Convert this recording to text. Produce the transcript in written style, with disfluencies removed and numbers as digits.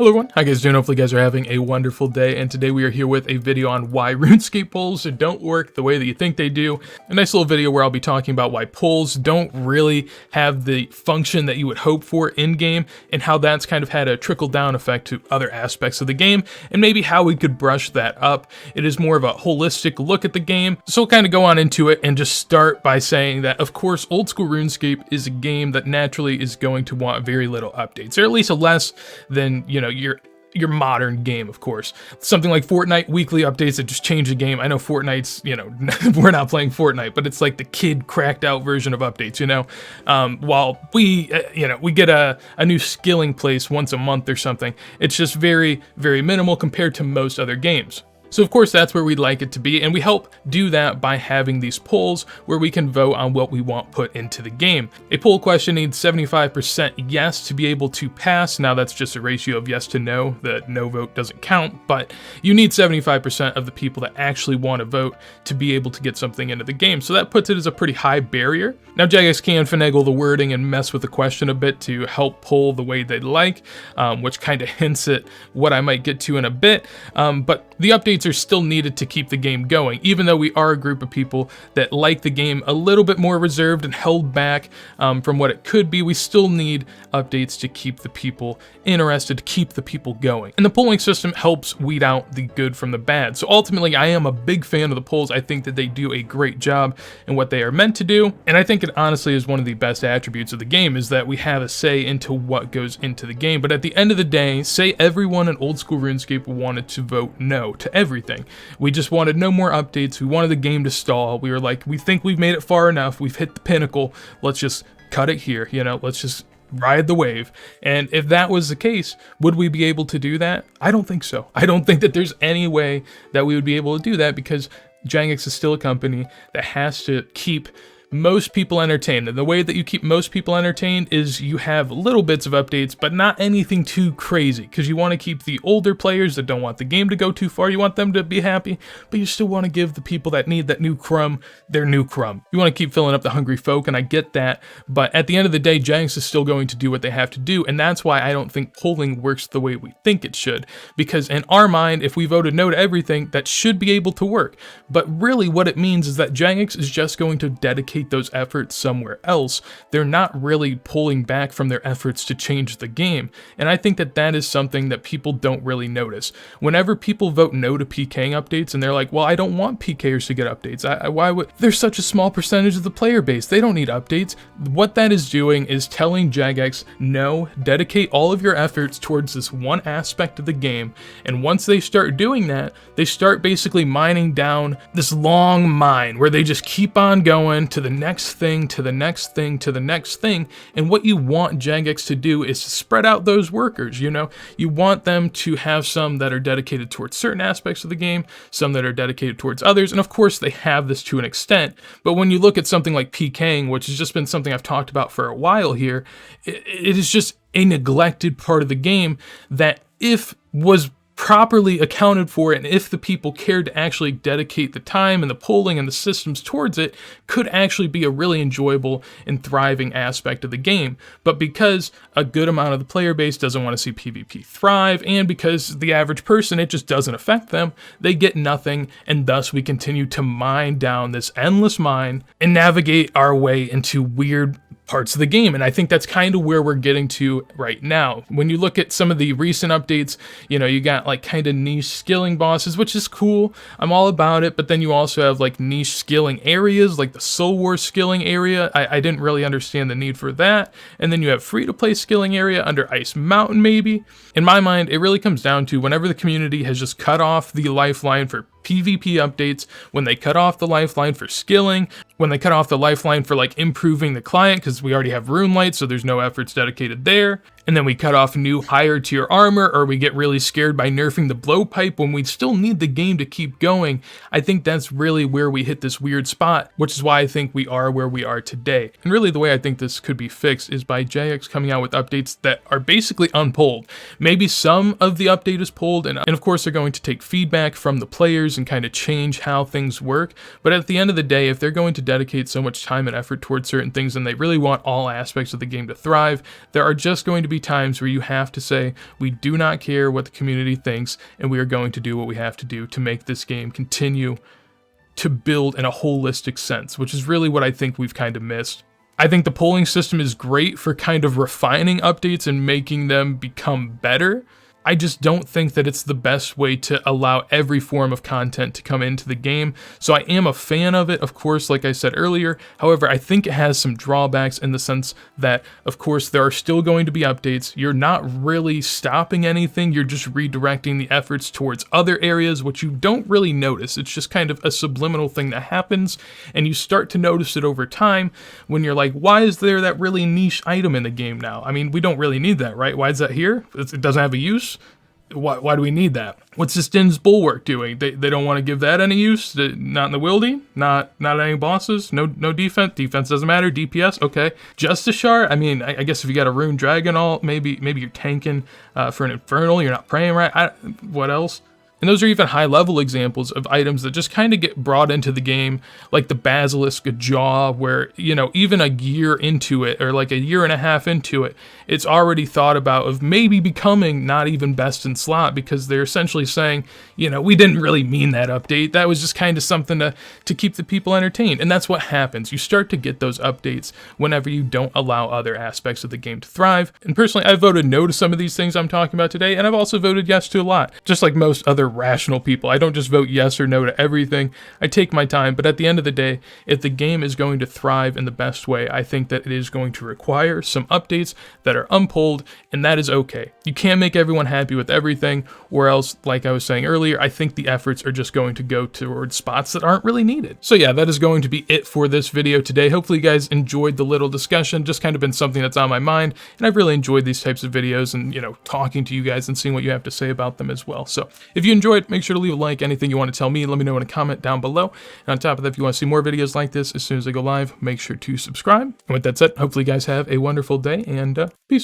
Hello everyone, how you guys doing? Hopefully you guys are having a wonderful day, and today we are here with a video on why Runescape polls don't work the way that you think they do. A nice little video where I'll be talking about why polls don't really have the function that you would hope for in-game, and how that's kind of had a trickle-down effect to other aspects of the game, and maybe how we could brush that up. It is more of a holistic look at the game, so we'll kind of go on into it and just start by saying that, of course, old school Runescape is a game that naturally is going to want very little updates, or at least less than, your modern game, of course. Something like Fortnite, weekly updates that just change the game. I know Fortnite's, we're not playing Fortnite, but it's like the kid cracked out version of updates, while we get a new skilling place once a month or something. It's just very, very minimal compared to most other games. So of course that's where we'd like it to be, and we help do that by having these polls where we can vote on what we want put into the game. A poll question needs 75% yes to be able to pass. Now that's just a ratio of yes to no. The no vote doesn't count, but you need 75% of the people that actually want to vote to be able to get something into the game. So that puts it as a pretty high barrier. Now Jagex can finagle the wording and mess with the question a bit to help poll the way they'd like, which kind of hints at what I might get to in a bit, but the updates are still needed to keep the game going, even though we are a group of people that like the game a little bit more reserved and held back from what it could be. We still need updates to keep the people interested, to keep the people going. And the polling system helps weed out the good from the bad. So ultimately, I am a big fan of the polls. I think that they do a great job in what they are meant to do. And I think it honestly is one of the best attributes of the game, is that we have a say into what goes into the game. But at the end of the day, say everyone in old school RuneScape wanted to vote no to everything. We just wanted no more updates. We wanted the game to stall. We were like, we think we've made it far enough. We've hit the pinnacle. Let's just cut it here. Let's just ride the wave. And if that was the case, would we be able to do that? I don't think so. I don't think that there's any way that we would be able to do that, because Jagex is still a company that has to keep most people entertained. And the way that you keep most people entertained is you have little bits of updates, but not anything too crazy, because you want to keep the older players that don't want the game to go too far. You want them to be happy, but you still want to give the people that need that new crumb their new crumb. You want to keep filling up the hungry folk, and I get that, but at the end of the day, Jagex is still going to do what they have to do, and that's why I don't think polling works the way we think it should, because in our mind, if we voted no to everything, that should be able to work. But really what it means is that Jagex is just going to dedicate those efforts somewhere else. They're not really pulling back from their efforts to change the game, and I think that that is something that people don't really notice. Whenever people vote no to PKing updates and they're like, well, I don't want PKers to get updates, why would, there's such a small percentage of the player base, they don't need updates. What that is doing is telling Jagex, no, dedicate all of your efforts towards this one aspect of the game, and once they start doing that, they start basically mining down this long mine where they just keep on going to the next thing, to the next thing, to the next thing. And what you want Jagex to do is to spread out those workers. You want them to have some that are dedicated towards certain aspects of the game, some that are dedicated towards others, and of course they have this to an extent. But when you look at something like PKing, which has just been something I've talked about for a while here, it is just a neglected part of the game that, if was properly accounted for, and if the people cared to actually dedicate the time and the polling and the systems towards it, could actually be a really enjoyable and thriving aspect of the game. But because a good amount of the player base doesn't want to see PvP thrive, and because the average person, it just doesn't affect them, they get nothing, and thus we continue to mine down this endless mine and navigate our way into weird parts of the game. And I think that's kind of where we're getting to right now. When you look at some of the recent updates, you got like kind of niche skilling bosses, which is cool. I'm all about it. But then you also have like niche skilling areas, like the Soul War skilling area. I didn't really understand the need for that. And then you have free to play skilling area under Ice Mountain, maybe. In my mind, it really comes down to whenever the community has just cut off the lifeline for PvP updates, when they cut off the lifeline for skilling, when they cut off the lifeline for like improving the client, because we already have RuneLite, so there's no efforts dedicated there, and then we cut off new higher tier armor, or we get really scared by nerfing the blowpipe when we still need the game to keep going. I think that's really where we hit this weird spot, which is why I think we are where we are today. And really the way I think this could be fixed is by Jagex coming out with updates that are basically unpolled. Maybe some of the update is pulled, and of course they're going to take feedback from the players and kind of change how things work, but at the end of the day, if they're going to dedicate so much time and effort towards certain things and they really want all aspects of the game to thrive, there are just going to be times where you have to say, we do not care what the community thinks, and we are going to do what we have to do to make this game continue to build in a holistic sense, which is really what I think we've kind of missed. I think the polling system is great for kind of refining updates and making them become better. I just don't think that it's the best way to allow every form of content to come into the game. So I am a fan of it, of course, like I said earlier. However, I think it has some drawbacks in the sense that, of course, there are still going to be updates. You're not really stopping anything. You're just redirecting the efforts towards other areas, which you don't really notice. It's just kind of a subliminal thing that happens, and you start to notice it over time when you're like, why is there that really niche item in the game now? I mean, we don't really need that, right? Why is that here? It doesn't have a use. Why do we need that? What's this Din's Bulwark doing? They don't want to give that any use? Not in the wildy? Not any bosses? No defense? Defense doesn't matter? DPS? Okay. Justice Shard? I mean, I guess if you got a Rune Dragon, maybe you're tanking for an Infernal, you're not praying right. What else? And those are even high-level examples of items that just kind of get brought into the game, like the Basilisk Jaw, where, you know, even a year into it, or like a year and a half into it, it's already thought about of maybe becoming not even best in slot, because they're essentially saying, you know, we didn't really mean that update. That was just kind of something to keep the people entertained. And that's what happens. You start to get those updates whenever you don't allow other aspects of the game to thrive. And personally, I voted no to some of these things I'm talking about today, and I've also voted yes to a lot, just like most other rational people. I don't just vote yes or no to everything. I take my time, but at the end of the day, if the game is going to thrive in the best way, I think that it is going to require some updates that are unpulled, and that is okay. You can't make everyone happy with everything, or else, like I was saying earlier, I think the efforts are just going to go towards spots that aren't really needed. So yeah, that is going to be it for this video today. Hopefully you guys enjoyed the little discussion, just kind of been something that's on my mind, and I've really enjoyed these types of videos and, you know, talking to you guys and seeing what you have to say about them as well. So if you enjoyed, make sure to leave a like. Anything you want to tell me, let me know in a comment down below. And on top of that, if you want to see more videos like this as soon as they go live, make sure to subscribe. And with that said, hopefully you guys have a wonderful day, and peace.